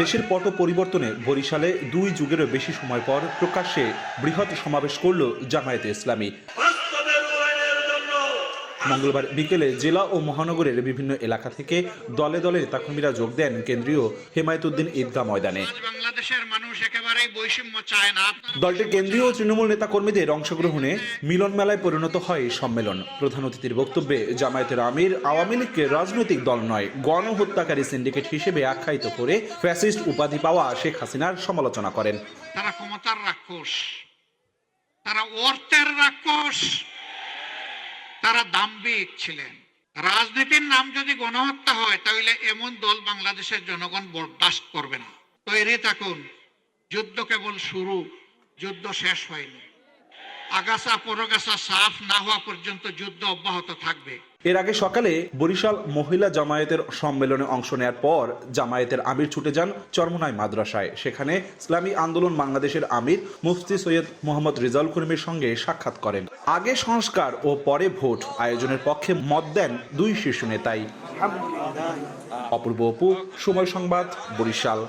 দেশের পট পরিবর্তনে বরিশালে 2 যুগেরও বেশি সময় পর প্রকাশ্যে বৃহৎ সমাবেশ করল জামায়াতে ইসলামী। মঙ্গলবার বিকেলে জেলা ও মহানগরের বিভিন্ন এলাকা থেকে দলে দলে নেতাকর্মীরা যোগ দেন কেন্দ্রীয় হেমায়েতুদ্দিন ঈদগাহ ময়দানে। বাংলাদেশের মানুষ একেবারেই বৈষম্য চায় না। দলটির কেন্দ্রীয় ও তৃণমূল নেতাকর্মীদের অংশগ্রহণে মিলন মেলায় পরিণত হয় সম্মেলন। প্রধান অতিথির বক্তব্যে জামায়াতের আমির আওয়ামী লীগকে রাজনৈতিক দল নয়, গণহত্যাকারী সিন্ডিকেট হিসেবে আখ্যায়িত করে ফ্যাসিস্ট উপাধি পাওয়া শেখ হাসিনার সমালোচনা করেন। তারা ক্ষমতার রাক্ষস, তারা অর্থের রাক্ষস, তারা দাম্ভিক ছিলেন। রাজনীতির নাম যদি গণহত্যা হয় তাহলে এমন দল বাংলাদেশের জনগণ বরদাস্ত করবে না। তৈরি থাকুন, যুদ্ধ কেবল শুরু, যুদ্ধ শেষ হয়নি। আগাছা পরগাছা সাফ না হওয়া পর্যন্ত যুদ্ধ অব্যাহত থাকবে। এর আগে সকালে বরিশাল মহিলা জামায়াতের সম্মেলনে অংশ নেয়ার পর জামায়াতের আমির ছুটে যান চরমোনাই মাদ্রাসায়। সেখানে ইসলামী আন্দোলন বাংলাদেশের আমির মুফতি সৈয়দ মোহাম্মদ রেজাউল করিমের সঙ্গে সাক্ষাৎ করেন। আগে সংস্কার ও পরে ভোট আয়োজনের পক্ষে মত দেন 2 শীর্ষ নেতাই। অপূর্ব অপু, সময় সংবাদ, বরিশাল।